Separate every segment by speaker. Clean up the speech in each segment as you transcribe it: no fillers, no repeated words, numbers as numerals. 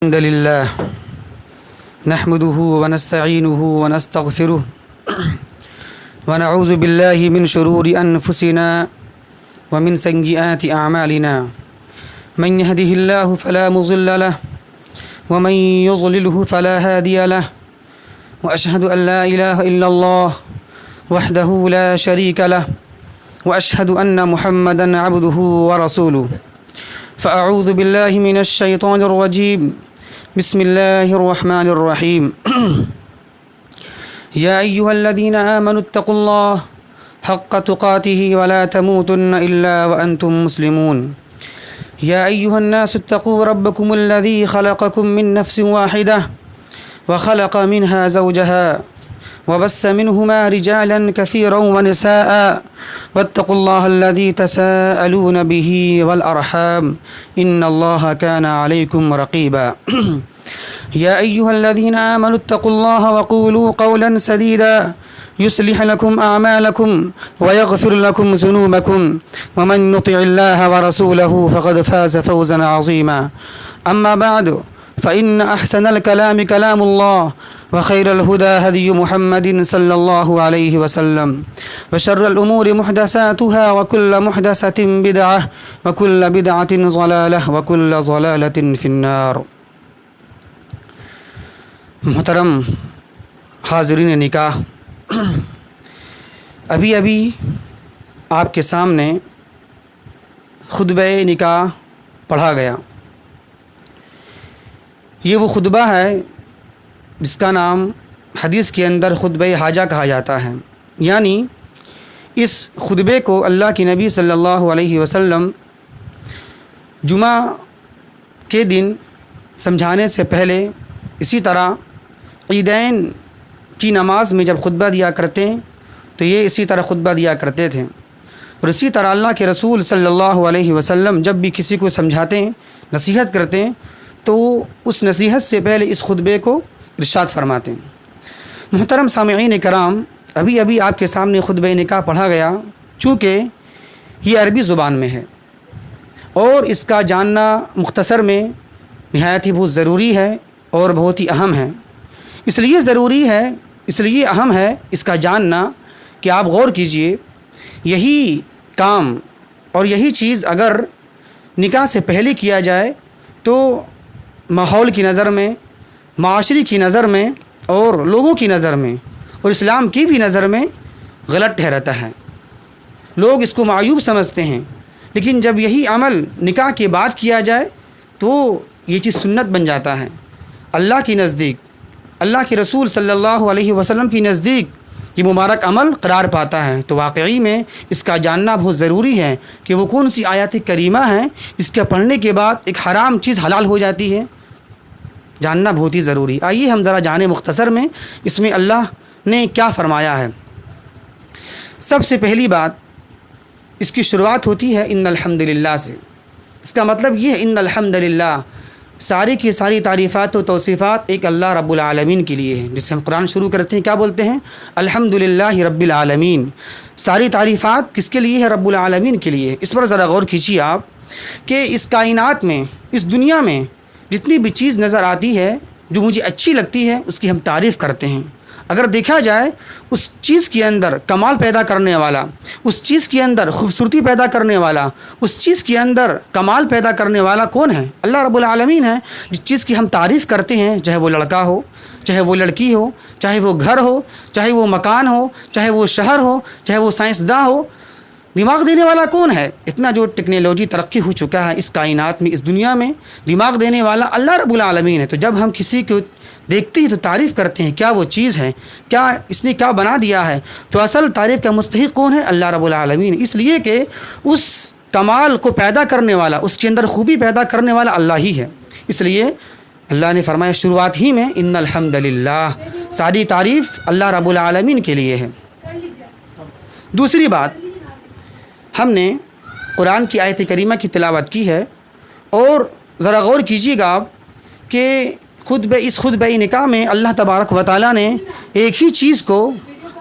Speaker 1: الحمد لله نحمده ونستعينه ونستغفره ونعوذ بالله من شرور أنفسنا ومن سيئات أعمالنا من يهده الله فلا مضل له ومن يضلله فلا هادي له وأشهد أن لا إله إلا الله وحده لا شريك له وأشهد أن محمدًا عبده ورسوله فأعوذ بالله من الشيطان الرجيم بسم الله الرحمن الرحيم يا أيها الذين آمنوا اتقوا الله حق تقاته ولا تموتن إلا وأنتم مسلمون يا أيها الناس اتقوا ربكم الذي خلقكم من نفس واحدة وخلق منها زوجها وبث منهما رجالا كثيرا ونساء واتقوا الله الذي تساءلون به والأرحام إن الله كان عليكم رقيبا يا أيها الذين آمنوا اتقوا الله وقولوا قولا سديدا يصلح لكم أعمالكم ويغفر لكم ذنوبكم ومن يطع الله ورسوله فقد فاز فوزا عظيما أما بعد فإن أحسن الكلام كلام الله وخير الهدى هدي محمد صلى الله عليه وسلم وشر الأمور محدثاتها وكل محدثة بدعة وكل بدعة ضلالة وكل ضلالة في النار. محترم حاضرین نکاح، ابھی آپ کے سامنے خطبہ نکاح پڑھا گیا. یہ وہ خطبہ ہے جس کا نام حدیث کے اندر خطبہ حاجہ کہا جاتا ہے، یعنی اس خطبے کو اللہ کے نبی صلی اللہ علیہ وسلم جمعہ کے دن سمجھانے سے پہلے، اسی طرح عیدین کی نماز میں جب خطبہ دیا کرتے تو یہ اسی طرح خطبہ دیا کرتے تھے. اور اسی طرح اللہ کے رسول صلی اللہ علیہ وسلم جب بھی کسی کو سمجھاتے ہیں، نصیحت کرتے ہیں، تو اس نصیحت سے پہلے اس خطبے کو ارشاد فرماتے ہیں. محترم سامعین کرام، ابھی آپ کے سامنے خطبہ نکاح پڑھا گیا. چونکہ یہ عربی زبان میں ہے اور اس کا جاننا مختصر میں نہایت ہی بہت ضروری ہے اور بہت ہی اہم ہے. اس لیے اہم ہے اس کا جاننا کہ آپ غور کیجئے، یہی کام اور یہی چیز اگر نکاح سے پہلے کیا جائے تو ماحول کی نظر میں، معاشرے کی نظر میں اور لوگوں کی نظر میں اور اسلام کی بھی نظر میں غلط ٹھہرتا ہے. لوگ اس کو معیوب سمجھتے ہیں، لیکن جب یہی عمل نکاح کے بعد کیا جائے تو یہ چیز سنت بن جاتا ہے. اللہ کی نزدیک، اللہ کے رسول صلی اللہ علیہ وسلم کی نزدیک یہ مبارک عمل قرار پاتا ہے. تو واقعی میں اس کا جاننا بہت ضروری ہے کہ وہ کون سی آیات کریمہ ہیں اس کے پڑھنے کے بعد ایک حرام چیز حلال ہو جاتی ہے. جاننا بہت ہی ضروری. آئیے ہم ذرا جانیں مختصر میں اس میں اللہ نے کیا فرمایا ہے. سب سے پہلی بات، اس کی شروعات ہوتی ہے ان الحمدللہ سے. اس کا مطلب یہ ہے ان الحمدللہ، ساری کی ساری تعریفات و توصیفات ایک اللہ رب العالمین کے لیے ہے. جس سے ہم قرآن شروع کرتے ہیں کیا بولتے ہیں؟ الحمدللہ رب العالمین. ساری تعریفات کس کے لیے ہے؟ رب العالمین کے لیے. اس پر ذرا غور کیجیے آپ کہ اس کائنات میں، اس دنیا میں جتنی بھی چیز نظر آتی ہے جو مجھے اچھی لگتی ہے اس کی ہم تعریف کرتے ہیں. اگر دیکھا جائے اس چیز کے اندر کمال پیدا کرنے والا، اس چیز کے اندر خوبصورتی پیدا کرنے والا، اس چیز کے اندر کمال پیدا کرنے والا کون ہے؟ اللہ رب العالمین ہے. جس چیز کی ہم تعریف کرتے ہیں، چاہے وہ لڑکا ہو، چاہے وہ لڑکی ہو، چاہے وہ گھر ہو، چاہے وہ مکان ہو، چاہے وہ شہر ہو، چاہے وہ سائنسداں ہو، دماغ دینے والا کون ہے؟ اتنا جو ٹیکنالوجی ترقی ہو چکا ہے اس کائنات میں، اس دنیا میں، دماغ دینے والا اللہ رب العالمین ہے. تو جب ہم کسی کو دیکھتے ہیں تو تعریف کرتے ہیں کیا وہ چیز ہے، کیا اس نے کیا بنا دیا ہے. تو اصل تعریف کا مستحق کون ہے؟ اللہ رب العالمین. اس لیے کہ اس کمال کو پیدا کرنے والا، اس کے اندر خوبی پیدا کرنے والا اللہ ہی ہے. اس لیے اللہ نے فرمایا شروعات ہی میں ان الحمدللہ، ساری تعریف اللہ رب العالمین کے لیے ہے. دوسری بات، ہم نے قرآن کی آیت کریمہ کی تلاوت کی ہے اور ذرا غور کیجیے گا آپ کہ اس خطبہ نکاح میں اللہ تبارک و تعالیٰ نے ایک ہی چیز کو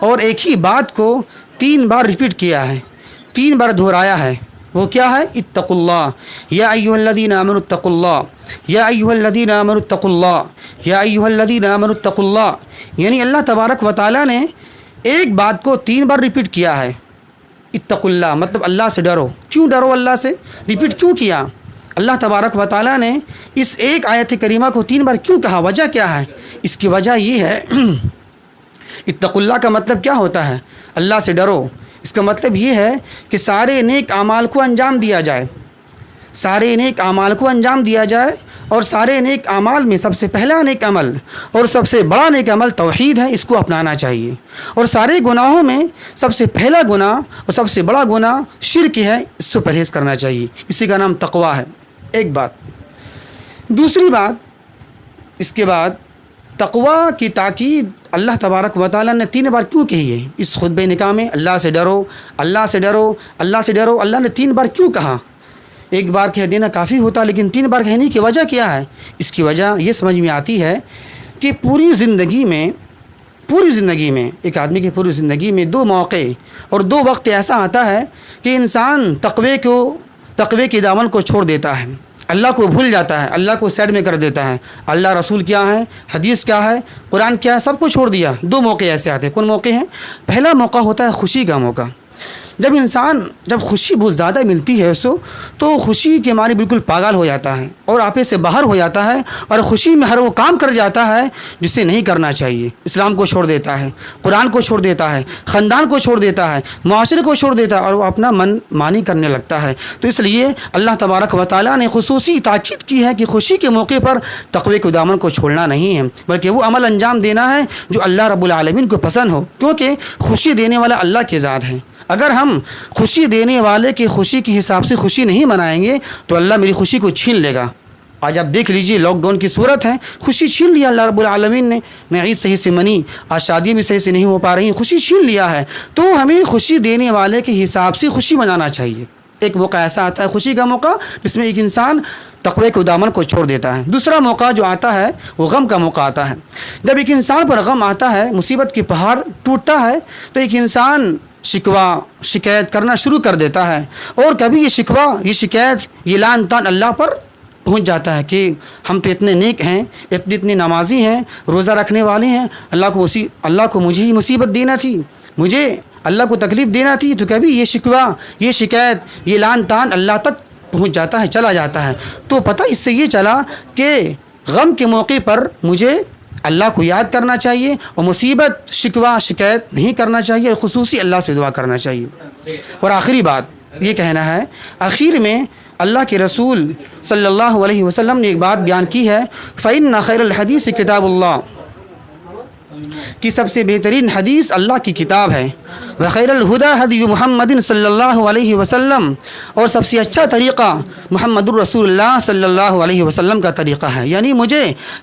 Speaker 1: اور ایک ہی بات کو 3 بار ریپیٹ کیا ہے، 3 بار دہرایا ہے. وہ کیا ہے؟ اتقوا اللہ یا ایھا الذین آمنوا اتقوا اللہ یا ایھا الذین آمنوا اتقوا اللہ یا ایھا الذین آمنوا اتقوا اللہ، یعنی اللہ تبارک و تعالیٰ نے ایک بات کو 3 بار ریپیٹ کیا ہے۔ اتقوا اللہ مطلب اللہ سے ڈرو۔ کیوں ڈرو اللہ سے؟ ریپیٹ کیوں کیا؟ اللہ تبارک و تعالیٰ نے اس ایک آیت کریمہ کو 3 بار کیوں کہا؟ وجہ کیا ہے؟ اس کی وجہ یہ ہے اتقوا اللہ کا مطلب کیا ہوتا ہے؟ اللہ سے ڈرو۔ اس کا مطلب یہ ہے کہ سارے نیک اعمال کو انجام دیا جائے، سارے نیک اعمال کو انجام دیا جائے، اور سارے نیک اعمال میں سب سے پہلا نیک عمل اور سب سے بڑا نیک عمل توحید ہے، اس کو اپنانا چاہیے۔ اور سارے گناہوں میں سب سے پہلا گناہ اور سب سے بڑا گناہ شرک ہے، اس سے پرہیز کرنا چاہیے، اسی کا نام تقویٰ ہے۔ ایک بات۔ دوسری بات، اس کے بعد تقویٰ کی تاکید اللہ تبارک و تعالیٰ نے 3 بار کیوں کہی ہے اس خطبہ نکاح میں؟ اللہ سے ڈرو، اللہ سے ڈرو، اللہ سے ڈرو۔ اللہ نے 3 بار کیوں کہا؟ ایک بار کہہ دینا کافی ہوتا، لیکن 3 بار کہنے کی وجہ کیا ہے؟ اس کی وجہ یہ سمجھ میں آتی ہے کہ پوری زندگی میں ایک آدمی کی پوری زندگی میں 2 موقع اور 2 وقت ایسا آتا ہے کہ انسان تقوی کے دامن کو چھوڑ دیتا ہے، اللہ کو بھول جاتا ہے، اللہ کو سائڈ میں کر دیتا ہے۔ اللہ رسول کیا ہے، حدیث کیا ہے، قرآن کیا ہے، سب کو چھوڑ دیا۔ 2 موقع ایسے آتے ہیں۔ کون موقع ہیں؟ پہلا موقع ہوتا ہے خوشی کا موقع۔ جب خوشی بہت زیادہ ملتی ہے تو خوشی کے معنی بالکل پاگل ہو جاتا ہے اور آپے سے باہر ہو جاتا ہے، اور خوشی میں ہر وہ کام کر جاتا ہے جسے نہیں کرنا چاہیے۔ اسلام کو چھوڑ دیتا ہے، قرآن کو چھوڑ دیتا ہے، خاندان کو چھوڑ دیتا ہے، معاشرے کو چھوڑ دیتا ہے، اور وہ اپنا من مانی کرنے لگتا ہے۔ تو اس لیے اللہ تبارک و تعالیٰ نے خصوصی تاکید کی ہے کہ خوشی کے موقع پر تقوی کے دامن کو چھوڑنا نہیں ہے، بلکہ وہ عمل انجام دینا ہے جو اللہ رب العالمین کو پسند ہو، کیونکہ خوشی دینے والا اللہ کی ذات ہے۔ اگر ہم خوشی دینے والے کی خوشی کے حساب سے خوشی نہیں منائیں گے تو اللہ میری خوشی کو چھین لے گا۔ آج آپ دیکھ لیجئے لاک ڈاؤن کی صورت ہے، خوشی چھین لیا اللہ رب العالمین نے۔ میں عید صحیح سے منی، آج شادی بھی صحیح سے نہیں ہو پا رہی، خوشی چھین لیا ہے۔ تو ہمیں خوشی دینے والے کے حساب سے خوشی منانا چاہیے۔ ایک موقع ایسا آتا ہے خوشی کا موقع جس میں ایک انسان تقوی کے دامن کو چھوڑ دیتا ہے۔ دوسرا موقع جو آتا ہے وہ غم کا موقع آتا ہے۔ جب ایک انسان پر غم آتا ہے، مصیبت کی پہاڑ ٹوٹتا ہے، تو ایک انسان شکایت کرنا شروع کر دیتا ہے، اور کبھی یہ شکوہ، یہ شکایت، یہ لعن طعن اللہ پر پہنچ جاتا ہے کہ ہم تو اتنے نیک ہیں، اتنے نمازی ہیں، روزہ رکھنے والے ہیں، اللہ کو مجھے ہی مصیبت دینا تھی، مجھے اللہ کو تکلیف دینا تھی۔ تو کبھی یہ شکوہ، یہ شکایت، یہ لعن طعن اللہ تک پہنچ جاتا ہے، چلا جاتا ہے۔ تو پتہ اس سے یہ چلا کہ غم کے موقع پر مجھے اللہ کو یاد کرنا چاہیے، اور مصیبت، شکوہ، شکایت نہیں کرنا چاہیے، اور خصوصی اللہ سے دعا کرنا چاہیے۔ اور آخری بات یہ کہنا ہے، آخر میں اللہ کے رسول صلی اللہ علیہ وسلم نے ایک بات بیان کی ہے، فَإِنَّ خَيْرَ الْحَدِيثِ کتاب اللہ، کہ سب سے بہترین حدیث اللہ کی کتاب ہے، وَخَيْرَ الْهُدَى هَدْيُ مُحَمَّدٍ صلی اللہ علیہ وسلم، اور سب سے اچھا طریقہ محمد الرسول اللہ صلی اللہ علیہ وسلم کا طریقہ ہے۔ یعنی مجھے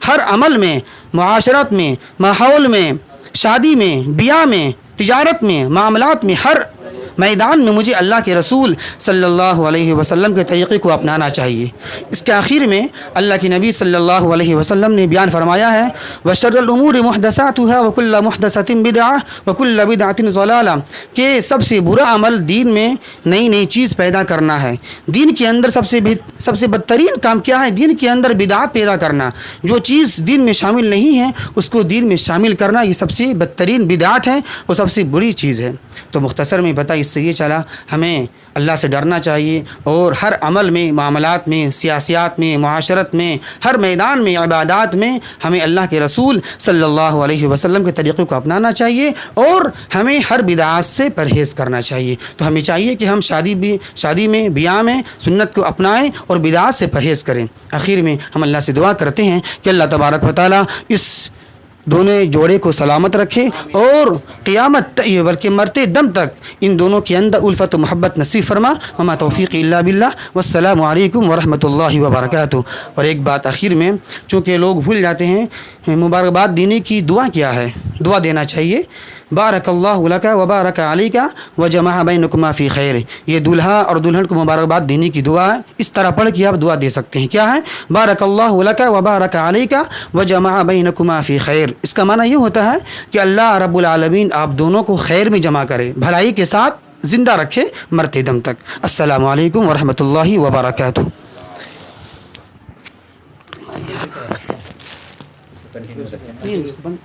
Speaker 1: ہر عمل میں، معاشرت میں، ماحول میں، شادی میں، بیاہ میں، تجارت میں، معاملات میں، ہر میدان میں مجھے اللہ کے رسول صلی اللہ علیہ وسلم کے طریقے کو اپنانا چاہیے۔ اس کے آخر میں اللہ کے نبی صلی اللہ علیہ وسلم نے بیان فرمایا ہے، وَشَرَّ الْأُمُورِ مُحْدَثَاتُهَا وَكُلَّ مُحْدَثَةٍ بِدْعَةٍ وَكُلَّ بِدْعَةٍ ضَلَالَةٍ، کہ سب سے برا عمل دین میں نئی چیز پیدا کرنا ہے۔ دین کے اندر سب سے بدترین کام کیا ہے؟ دین کے اندر بدعات پیدا کرنا۔ جو چیز دین میں شامل نہیں ہے اس کو دین میں شامل کرنا، یہ سب سے بدترین بدعات ہے اور سب سے بری چیز ہے۔ تو مختصر میں بتا، اس سے یہ چلا ہمیں اللہ سے ڈرنا چاہیے، اور ہر عمل میں، معاملات میں، سیاسیات میں، معاشرت میں، ہر میدان میں، عبادات میں ہمیں اللہ کے رسول صلی اللہ علیہ وسلم کے طریقے کو اپنانا چاہیے، اور ہمیں ہر بدعات سے پرہیز کرنا چاہیے۔ تو ہمیں چاہیے کہ ہم شادی میں، بیاہ میں سنت کو اپنائیں اور بدعات سے پرہیز کریں۔ آخر میں ہم اللہ سے دعا کرتے ہیں کہ اللہ تبارک و تعالیٰ اس دونوں جوڑے کو سلامت رکھے، اور قیامت بلکہ مرتے دم تک ان دونوں کے اندر الفت و محبت نصیب فرما۔ وما توفیق الا باللہ، والسلام علیکم ورحمۃ اللہ وبرکاتہ۔ اور ایک بات آخر میں، چونکہ لوگ بھول جاتے ہیں، مبارکباد دینے کی دعا کیا ہے؟ دعا دینا چاہیے، بارک اللہ لک وبارک علیک وجمع بینکما فی خیر۔ یہ دولہا اور دلہن کو مبارکباد دینے کی دعا ہے، اس طرح پڑھ کے آپ دعا دے سکتے ہیں۔ کیا ہے؟ بارک اللہ لک وبارک علیک وجمع بینکما فی خیر۔ اس کا معنی یہ ہوتا ہے کہ اللہ رب العالمین آپ دونوں کو خیر میں جمع کرے، بھلائی کے ساتھ زندہ رکھے مرتے دم تک۔ السلام علیکم ورحمۃ اللہ وبرکاتہ۔ بند